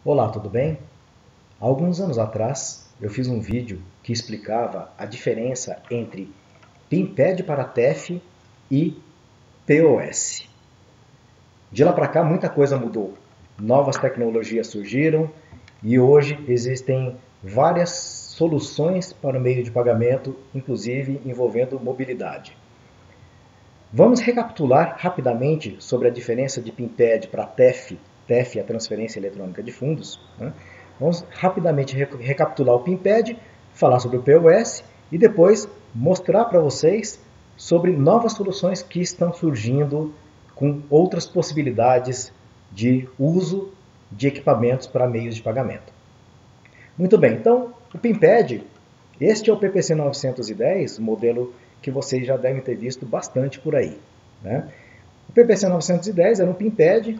Olá, tudo bem? Há alguns anos atrás eu fiz um vídeo que explicava a diferença entre PIN-pad para TEF e POS. De lá para cá muita coisa mudou. Novas tecnologias surgiram e hoje existem várias soluções para o meio de pagamento, inclusive envolvendo mobilidade. Vamos recapitular rapidamente sobre a diferença de PIN-pad para TEF. TEF é a transferência eletrônica de fundos, né? Vamos rapidamente recapitular o PIN-pad, falar sobre o POS e depois mostrar para vocês sobre novas soluções que estão surgindo com outras possibilidades de uso de equipamentos para meios de pagamento. Muito bem, então o PIN-pad, este é o PPC 910, modelo que vocês já devem ter visto bastante por aí, né? O PPC 910 era um PIN-pad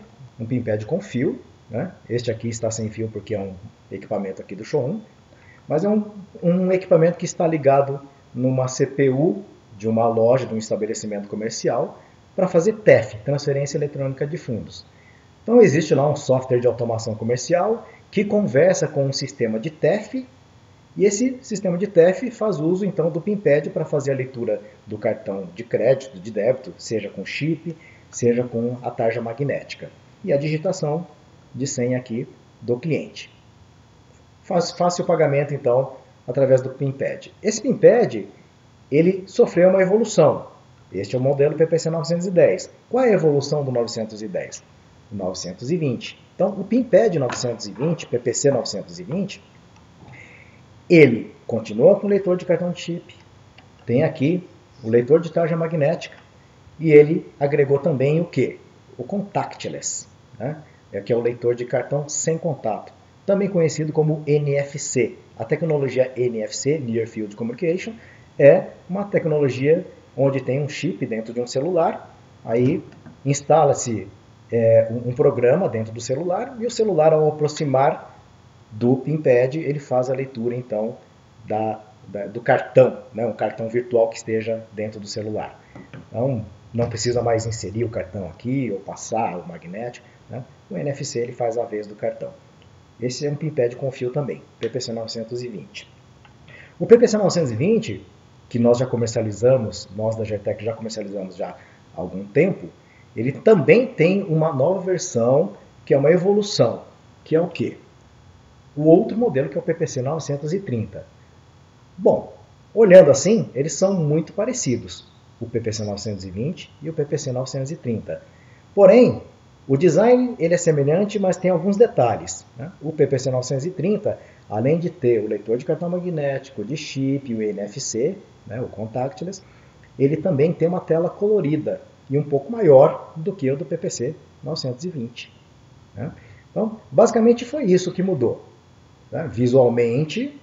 com fio, né? Este aqui está sem fio porque é um equipamento aqui do showroom, mas é um equipamento que está ligado numa CPU de uma loja, de um estabelecimento comercial, para fazer TEF, Transferência Eletrônica de Fundos. Então existe lá um software de automação comercial que conversa com um sistema de TEF e esse sistema de TEF faz uso então do PIN-pad para fazer a leitura do cartão de crédito, de débito, seja com chip, seja com a tarja magnética. E a digitação de senha aqui do cliente. Faça o pagamento então através do PIN-pad. Esse PIN-pad ele sofreu uma evolução. Este é o modelo PPC 910. Qual é a evolução do 910? 920. Então, o PIN-pad 920, PPC 920, ele continua com o leitor de cartão de chip, tem aqui o leitor de tarja magnética e ele agregou também o que? O contactless, né? Que é o leitor de cartão sem contato, também conhecido como NFC. A tecnologia NFC, Near Field Communication, é uma tecnologia onde tem um chip dentro de um celular, aí instala-se um programa dentro do celular e o celular, ao aproximar do PIN-pad, ele faz a leitura então do cartão, né, um cartão virtual que esteja dentro do celular. Então não precisa mais inserir o cartão aqui ou passar o magnético, né? O NFC ele faz a vez do cartão. Esse é um PIN-pad com fio também, PPC 920. O PPC 920, que nós já comercializamos, nós da GTEC já comercializamos já há algum tempo, ele também tem uma nova versão, que é uma evolução, que é o quê? O outro modelo, que é o PPC 930. Bom, olhando assim, eles são muito parecidos, o PPC 920 e o PPC 930. Porém, o design ele é semelhante, mas tem alguns detalhes, né? O PPC 930, além de ter o leitor de cartão magnético, de chip, o NFC, né, o contactless, ele também tem uma tela colorida e um pouco maior do que o do PPC 920. Né? Então, basicamente foi isso que mudou. Né? Visualmente,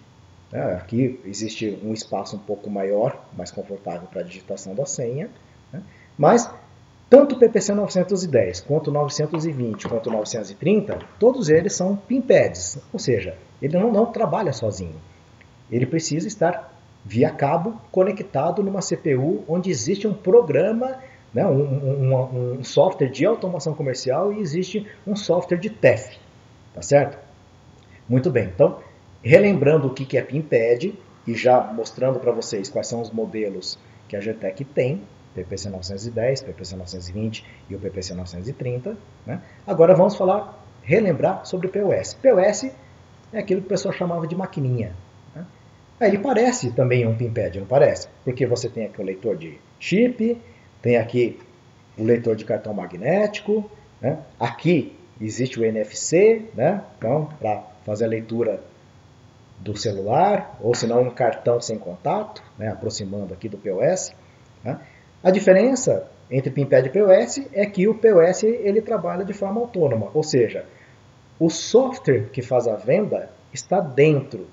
né, aqui existe um espaço um pouco maior, mais confortável para a digitação da senha, né? Mas tanto o PPC 910 quanto o 920 quanto o 930, todos eles são PIN-pads, ou seja, ele não trabalha sozinho. Ele precisa estar via cabo conectado numa CPU onde existe um programa, né, um software de automação comercial e existe um software de TEF, tá certo? Muito bem, então, relembrando o que é PIN-pad e já mostrando para vocês quais são os modelos que a GTEC tem, PPC 910, PPC 920 e o PPC 930, né? Agora vamos relembrar sobre o POS. POS é aquilo que o pessoal chamava de maquininha. Né? Ele parece também um PIN-pad, não parece? Porque você tem aqui o leitor de chip, tem aqui o leitor de cartão magnético, né? Aqui existe o NFC, né? Então, para fazer a leitura do celular, ou se não um cartão sem contato, né? Aproximando aqui do POS. Né? A diferença entre PIN-pad e POS é que o POS ele trabalha de forma autônoma, ou seja, o software que faz a venda está dentro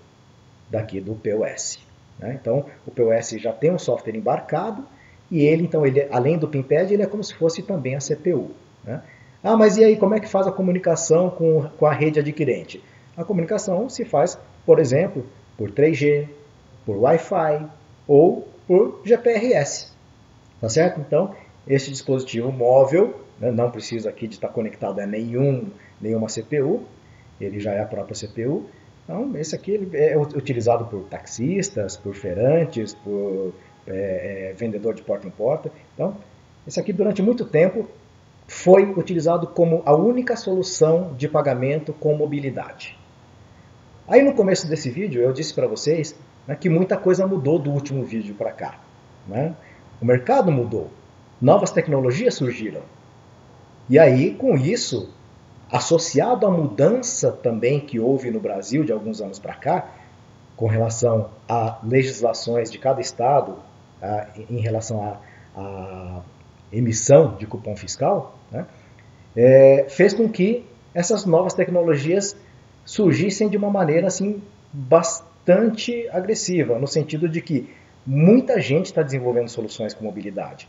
daqui do POS. Né? Então, o POS já tem um software embarcado e ele, então, além do PIN-pad, ele é como se fosse também a CPU. Né? Ah, mas e aí, como é que faz a comunicação com a rede adquirente? A comunicação se faz, por exemplo, por 3G, por Wi-Fi ou por GPRS. Tá certo? Então, este dispositivo móvel, né, não precisa aqui de estar conectado a nenhuma CPU, ele já é a própria CPU. Então, esse aqui ele é utilizado por taxistas, por feirantes, por vendedor de porta em porta. Então, esse aqui durante muito tempo foi utilizado como a única solução de pagamento com mobilidade. Aí no começo desse vídeo eu disse para vocês, né, que muita coisa mudou do último vídeo para cá. Né? O mercado mudou, novas tecnologias surgiram. E aí, com isso, associado à mudança também que houve no Brasil de alguns anos para cá, com relação a legislações de cada estado, em relação à emissão de cupom fiscal, né, fez com que essas novas tecnologias surgissem de uma maneira assim, bastante agressiva, no sentido de que muita gente está desenvolvendo soluções com mobilidade.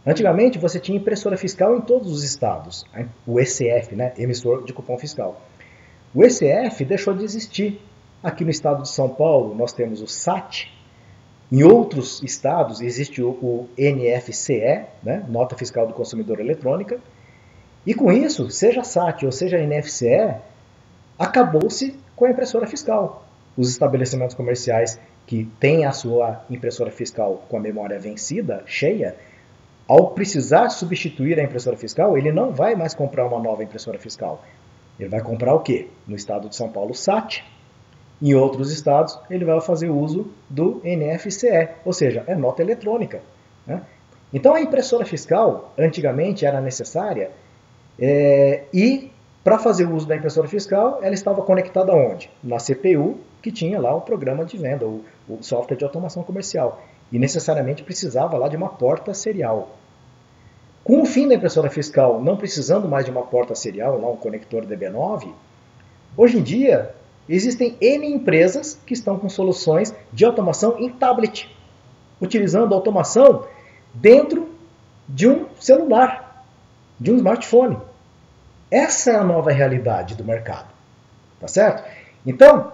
Antigamente você tinha impressora fiscal em todos os estados, o ECF, né, emissor de cupom fiscal. O ECF deixou de existir. Aqui no estado de São Paulo nós temos o SAT, em outros estados existe o NFCE, né, Nota Fiscal do Consumidor Eletrônica, e com isso, seja SAT ou seja NFCE, acabou-se com a impressora fiscal. Os estabelecimentos comerciais que têm a sua impressora fiscal com a memória vencida, cheia, ao precisar substituir a impressora fiscal, ele não vai mais comprar uma nova impressora fiscal. Ele vai comprar o quê? No estado de São Paulo, SAT. Em outros estados, ele vai fazer uso do NFCE, ou seja, é nota eletrônica. Né? Então, a impressora fiscal, antigamente, era necessária e, para fazer uso da impressora fiscal, ela estava conectada aonde? Na CPU, que tinha lá o programa de venda, o software de automação comercial. E necessariamente precisava lá de uma porta serial. Com o fim da impressora fiscal não precisando mais de uma porta serial, lá um conector DB9, hoje em dia existem N empresas que estão com soluções de automação em tablet, utilizando automação dentro de um celular, de um smartphone. Essa é a nova realidade do mercado, tá certo? Então,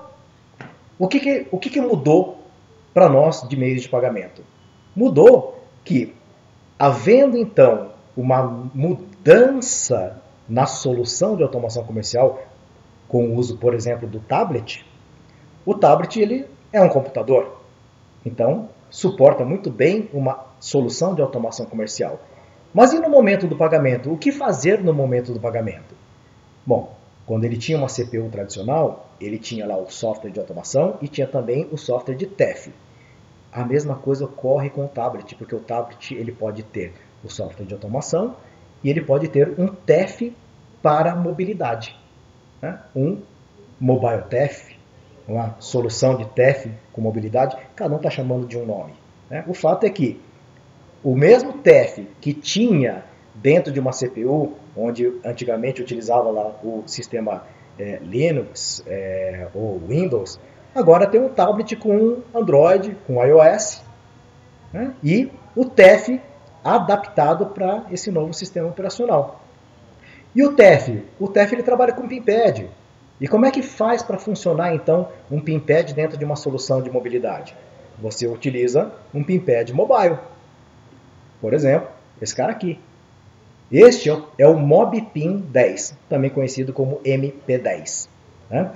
o que mudou para nós de meios de pagamento? Mudou que, havendo então uma mudança na solução de automação comercial, com o uso, por exemplo, do tablet, o tablet ele é um computador, então suporta muito bem uma solução de automação comercial. Mas e no momento do pagamento? O que fazer no momento do pagamento? Bom, quando ele tinha uma CPU tradicional, ele tinha lá o software de automação e tinha também o software de TEF. A mesma coisa ocorre com o tablet, porque o tablet ele pode ter o software de automação e ele pode ter um TEF para mobilidade. Né? Um mobile TEF, uma solução de TEF com mobilidade, cada um está chamando de um nome. Né? O fato é que o mesmo TEF que tinha dentro de uma CPU, onde antigamente utilizava lá o sistema Linux ou Windows, agora tem um tablet com Android, com iOS, né? E o TEF adaptado para esse novo sistema operacional. E o TEF? O TEF ele trabalha com PIN-pad. E como é que faz para funcionar então um PIN-pad dentro de uma solução de mobilidade? Você utiliza um PIN-pad mobile. Por exemplo, esse cara aqui. Este é o MobPIN 10, também conhecido como MP10. Né?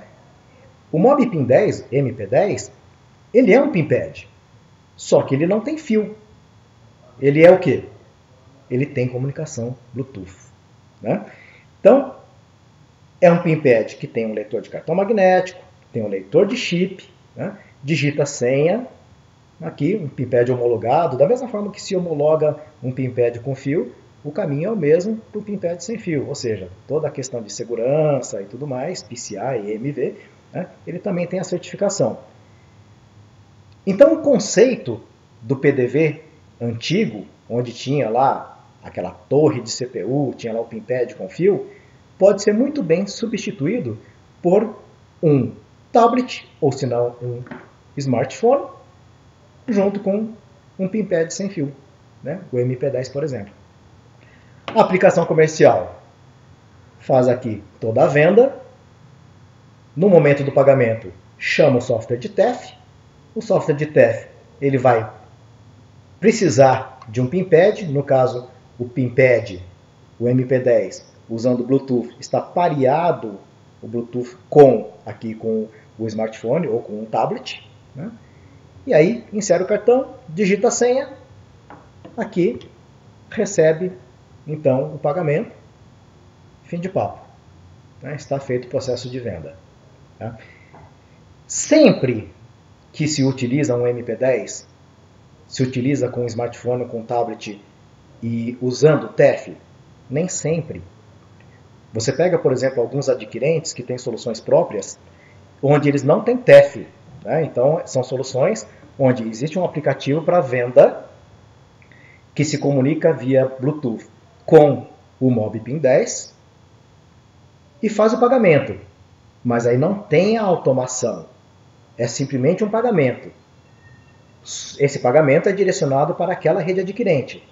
O MobPIN 10, MP10, ele é um PIN-pad, só que ele não tem fio. Ele é o quê? Ele tem comunicação Bluetooth. Né? Então, é um PIN-pad que tem um leitor de cartão magnético, tem um leitor de chip, né? Digita a senha, aqui um PIN-pad homologado, da mesma forma que se homologa um PIN-pad com fio, o caminho é o mesmo para o PIN-pad sem fio, ou seja, toda a questão de segurança e tudo mais, PCI e EMV, né? Ele também tem a certificação. Então o conceito do PDV antigo, onde tinha lá aquela torre de CPU, tinha lá o PIN-pad com fio, pode ser muito bem substituído por um tablet, ou se não um smartphone, junto com um PIN-pad sem fio, né? O MP10, por exemplo. A aplicação comercial faz aqui toda a venda. No momento do pagamento, chama o software de TEF. O software de TEF ele vai precisar de um PIN-pad. No caso, o PIN-pad, o MP10, usando o Bluetooth, está pareado o Bluetooth com o smartphone ou com um tablet, né? E aí insere o cartão, digita a senha, aqui recebe então o pagamento, fim de papo, né? Está feito o processo de venda, tá? Sempre que se utiliza um MP10, se utiliza com smartphone, com tablet e usando TEF, nem sempre. Você pega, por exemplo, alguns adquirentes que têm soluções próprias, onde eles não têm TEF, né? Então, são soluções onde existe um aplicativo para venda que se comunica via Bluetooth com o MobPin 10 e faz o pagamento. Mas aí não tem a automação. É simplesmente um pagamento. Esse pagamento é direcionado para aquela rede adquirente.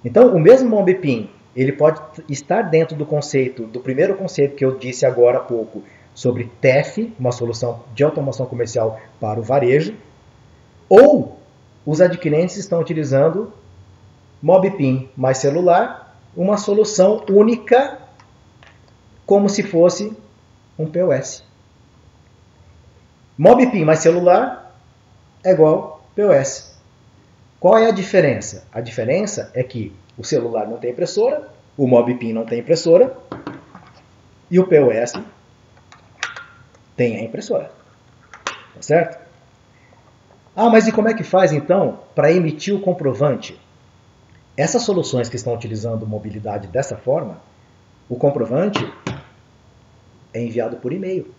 Então, o mesmo MobPin, ele pode estar dentro do conceito, do primeiro conceito que eu disse agora há pouco, sobre TEF, uma solução de automação comercial para o varejo, ou os adquirentes estão utilizando MobPin mais celular, uma solução única, como se fosse um POS. MobPin mais celular é igual POS. Qual é a diferença? A diferença é que o celular não tem impressora, o MobPin não tem impressora e o POS tem a impressora. Tá certo? Ah, mas e como é que faz então para emitir o comprovante? Essas soluções que estão utilizando mobilidade dessa forma, o comprovante é enviado por e-mail.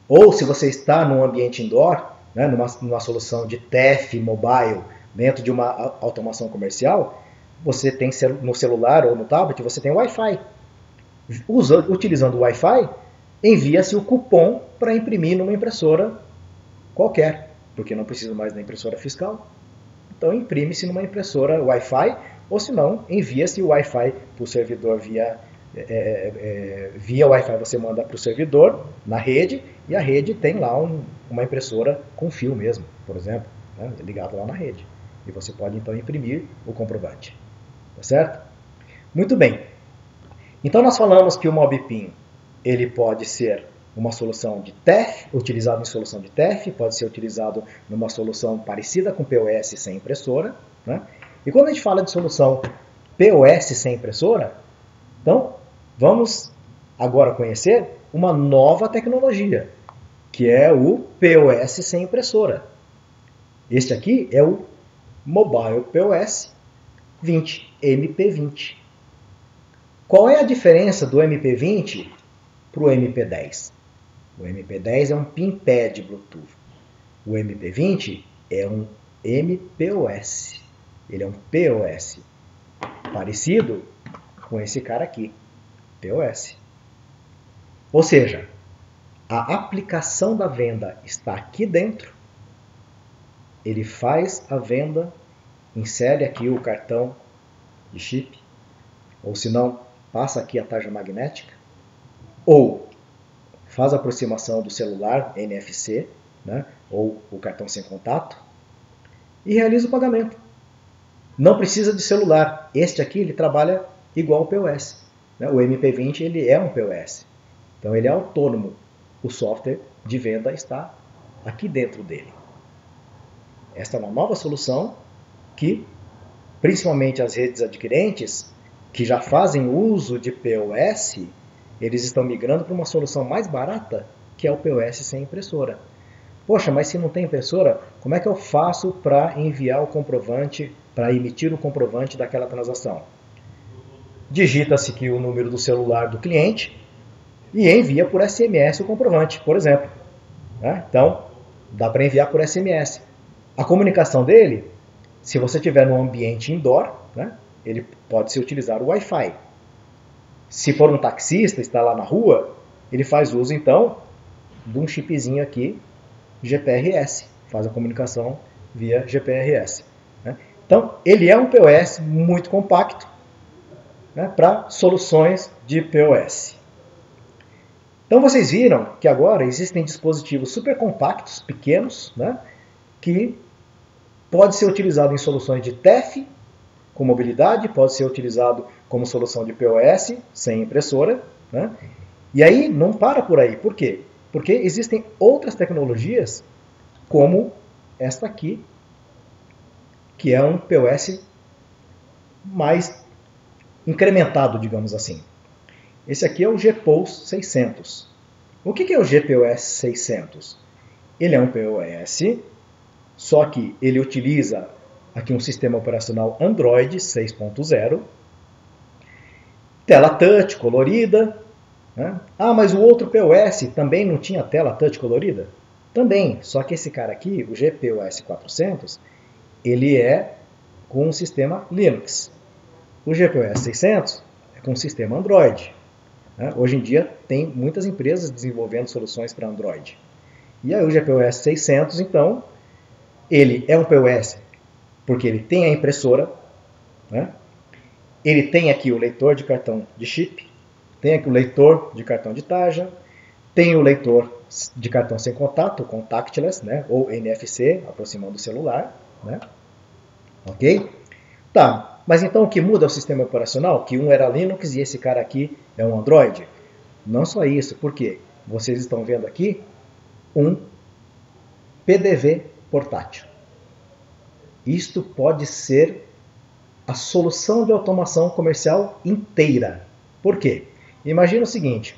Ou se você está num ambiente indoor, né, numa solução de TEF mobile, dentro de uma automação comercial, você tem no celular ou no tablet, você tem Wi-Fi. Utilizando o Wi-Fi, envia-se o cupom para imprimir numa impressora qualquer, porque não precisa mais da impressora fiscal. Então imprime-se numa impressora Wi-Fi, ou se não, envia-se o Wi-Fi para o servidor via Wi-Fi, você manda para o servidor na rede, e a rede tem lá uma impressora com fio mesmo, por exemplo, né, ligado lá na rede. E você pode então imprimir o comprovante. Tá certo? Muito bem. Então nós falamos que o MobPin ele pode ser uma solução de TEF, utilizado em solução de TEF, pode ser utilizado numa solução parecida com POS sem impressora, né? E quando a gente fala de solução POS sem impressora, então vamos agora conhecer uma nova tecnologia, que é o POS sem impressora. Este aqui é o Mobile POS 20, MP20. Qual é a diferença do MP20 para o MP10? O MP10 é um PIN-pad Bluetooth. O MP20 é um MPOS. Ele é um POS. Parecido com esse cara aqui, POS. Ou seja, a aplicação da venda está aqui dentro. Ele faz a venda, insere aqui o cartão de chip, ou se não, passa aqui a tarja magnética, ou faz a aproximação do celular NFC, né, ou o cartão sem contato, e realiza o pagamento. Não precisa de celular. Este aqui ele trabalha igual ao POS. Né? O MP20 ele é um POS. Então ele é autônomo. O software de venda está aqui dentro dele. Esta é uma nova solução que, principalmente as redes adquirentes, que já fazem uso de POS, eles estão migrando para uma solução mais barata, que é o POS sem impressora. Poxa, mas se não tem impressora, como é que eu faço para enviar o comprovante, para emitir o comprovante daquela transação? Digita-se aqui o número do celular do cliente e envia por SMS o comprovante, por exemplo. Né? Então, dá para enviar por SMS. A comunicação dele, se você estiver num ambiente indoor, né, ele pode se utilizar o Wi-Fi. Se for um taxista, está lá na rua, ele faz uso então de um chipzinho aqui, GPRS, faz a comunicação via GPRS. Né? Então, ele é um POS muito compacto, né, para soluções de POS. Então, vocês viram que agora existem dispositivos super compactos, pequenos, né, que pode ser utilizado em soluções de TEF, com mobilidade, pode ser utilizado como solução de POS, sem impressora, né, E aí não para por aí. Por quê? Porque existem outras tecnologias, como esta aqui, que é um POS mais incrementado, digamos assim. Esse aqui é o GPOS 600. O que é o GPOS 600? Ele é um POS, só que ele utiliza aqui um sistema operacional Android 6.0, tela touch colorida. Né? Ah, mas o outro POS também não tinha tela touch colorida? Também, só que esse cara aqui, o GPOS 400, ele é com um sistema Linux. O GPOS 600 é com um sistema Android. Né? Hoje em dia tem muitas empresas desenvolvendo soluções para Android. E aí o GPOS 600, então, ele é um POS porque ele tem a impressora, né? Ele tem aqui o leitor de cartão de chip, tem aqui o leitor de cartão de tarja, tem o leitor de cartão sem contato, contactless, né? Ou NFC, aproximando do celular, né? Ok? Tá, mas então o que muda é o sistema operacional? Que um era Linux e esse cara aqui é um Android? Não só isso, porque vocês estão vendo aqui um PDV portátil. Isto pode ser a solução de automação comercial inteira. Por quê? Imagina o seguinte,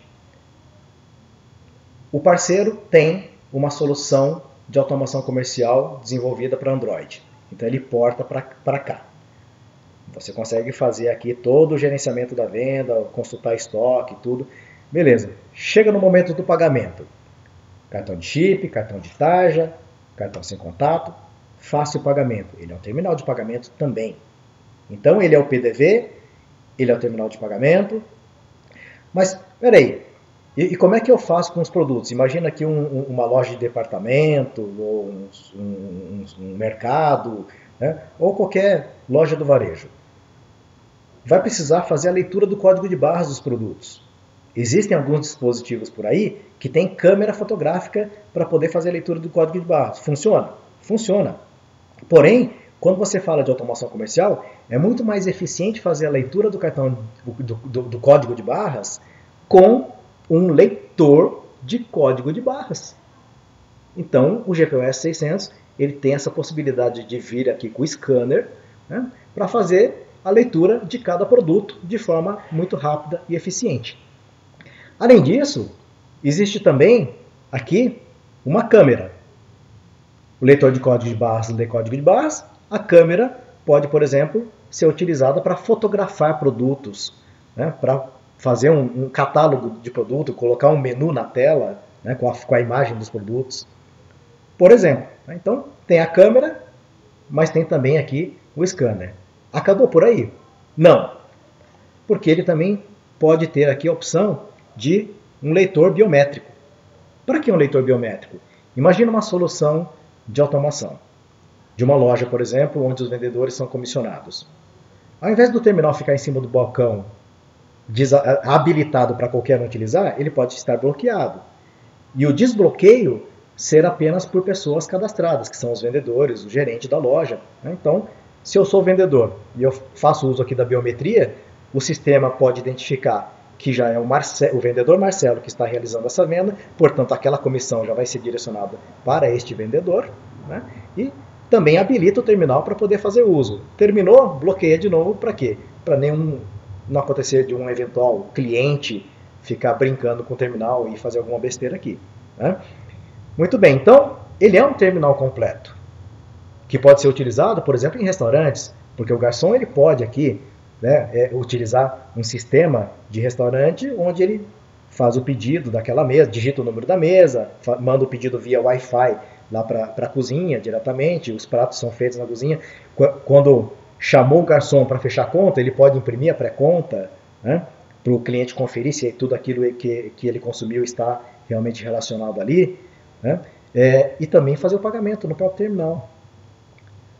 o parceiro tem uma solução de automação comercial desenvolvida para Android. Então ele porta para cá. Você consegue fazer aqui todo o gerenciamento da venda, consultar estoque, tudo. Beleza. Chega no momento do pagamento. Cartão de chip, cartão de tarja, cartão sem contato, faça o pagamento. Ele é um terminal de pagamento também. Então ele é o PDV, ele é o terminal de pagamento. Mas, peraí, e como é que eu faço com os produtos? Imagina aqui uma loja de departamento, ou um mercado, né? Ou qualquer loja do varejo. Vai precisar fazer a leitura do código de barras dos produtos. Existem alguns dispositivos por aí que tem câmera fotográfica para poder fazer a leitura do código de barras. Funciona? Funciona. Porém, quando você fala de automação comercial, é muito mais eficiente fazer a leitura do cartão do código de barras com um leitor de código de barras. Então, o GPOS 600 ele tem essa possibilidade de vir aqui com o scanner, né, para fazer a leitura de cada produto de forma muito rápida e eficiente. Além disso, existe também aqui uma câmera. O leitor de código de barras lê código de barras. A câmera pode, por exemplo, ser utilizada para fotografar produtos, né, para fazer um catálogo de produto, colocar um menu na tela, né, com a imagem dos produtos. Por exemplo, então tem a câmera, mas tem também aqui o scanner. Acabou por aí? Não, porque ele também pode ter aqui a opção de um leitor biométrico. Para que um leitor biométrico? Imagina uma solução de automação de uma loja, por exemplo, onde os vendedores são comissionados. Ao invés do terminal ficar em cima do balcão habilitado para qualquer um utilizar, ele pode estar bloqueado. E o desbloqueio ser apenas por pessoas cadastradas, que são os vendedores, o gerente da loja. Então, se eu sou vendedor e eu faço uso aqui da biometria, o sistema pode identificar que já é o vendedor Marcelo que está realizando essa venda, portanto aquela comissão já vai ser direcionada para este vendedor, né? E também habilita o terminal para poder fazer uso. Terminou, bloqueia de novo, para quê? Para não acontecer de um eventual cliente ficar brincando com o terminal e fazer alguma besteira aqui, né? Muito bem, então ele é um terminal completo, que pode ser utilizado, por exemplo, em restaurantes, porque o garçom ele pode aqui, né, utilizar um sistema de restaurante onde ele faz o pedido daquela mesa, digita o número da mesa, manda o pedido via Wi-Fi lá para a cozinha diretamente, os pratos são feitos na cozinha. Quando chamou o garçom para fechar a conta, ele pode imprimir a pré-conta, né, para o cliente conferir se tudo aquilo que ele consumiu está realmente relacionado ali, né, e também fazer o pagamento no próprio terminal.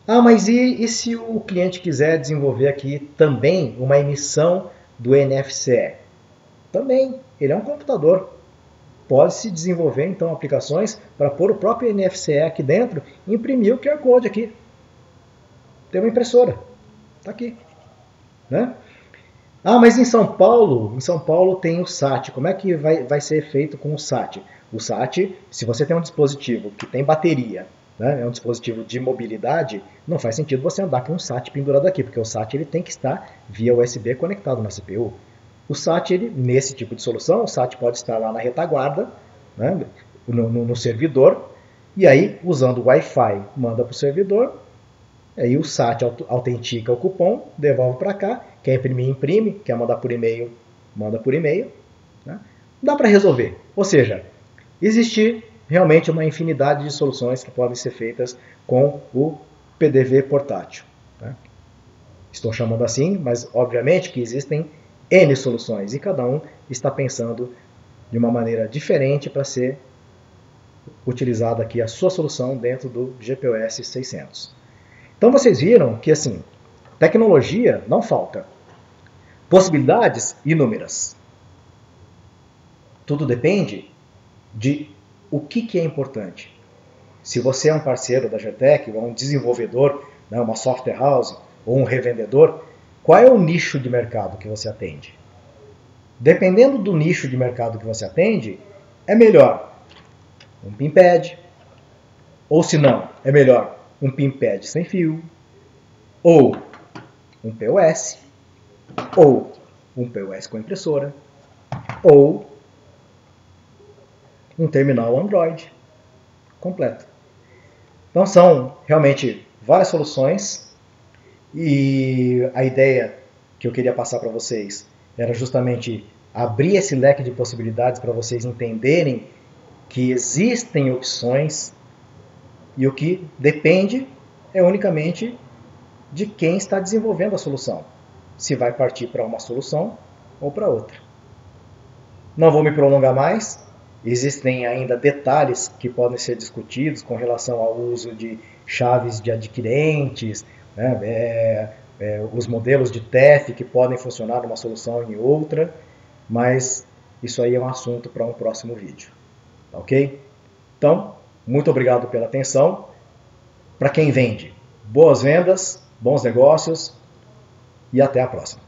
Ah, mas e se o cliente quiser desenvolver aqui também uma emissão do NFC? Também, ele é um computador. Pode-se desenvolver então aplicações para pôr o próprio NFC aqui dentro e imprimir o QR Code aqui. Tem uma impressora, está aqui, né? Ah, mas em São Paulo tem o SAT. Como é que vai ser feito com o SAT? O SAT, se você tem um dispositivo que tem bateria, né, é um dispositivo de mobilidade, não faz sentido você andar com um SAT pendurado aqui, porque o SAT ele tem que estar via USB conectado na CPU. O SAT, ele, nesse tipo de solução, o SAT pode estar lá na retaguarda, né, no servidor, e aí, usando o Wi-Fi, manda para o servidor, aí o SAT autentica o cupom, devolve para cá, quer imprimir, imprime, quer mandar por e-mail, manda por e-mail. Né? Dá para resolver. Ou seja, existe realmente uma infinidade de soluções que podem ser feitas com o PDV portátil. Né? Estou chamando assim, mas obviamente que existem N soluções e cada um está pensando de uma maneira diferente para ser utilizada aqui a sua solução dentro do GPOS 600. Então vocês viram que assim, tecnologia não falta. Possibilidades inúmeras. Tudo depende de o que é importante. Se você é um parceiro da GTEC, ou um desenvolvedor, né, uma software house, ou um revendedor, qual é o nicho de mercado que você atende? Dependendo do nicho de mercado que você atende, é melhor um PIN-pad, ou se não, é melhor um PIN-pad sem fio, ou um POS, ou um POS com impressora, ou um terminal Android completo. Então são realmente várias soluções e a ideia que eu queria passar para vocês era justamente abrir esse leque de possibilidades para vocês entenderem que existem opções e o que depende é unicamente de quem está desenvolvendo a solução. Se vai partir para uma solução ou para outra. Não vou me prolongar mais. Existem ainda detalhes que podem ser discutidos com relação ao uso de chaves de adquirentes, né, os modelos de TEF que podem funcionar numa solução e em outra, mas isso aí é um assunto para um próximo vídeo. Ok? Então, muito obrigado pela atenção. Para quem vende, boas vendas, bons negócios e até a próxima.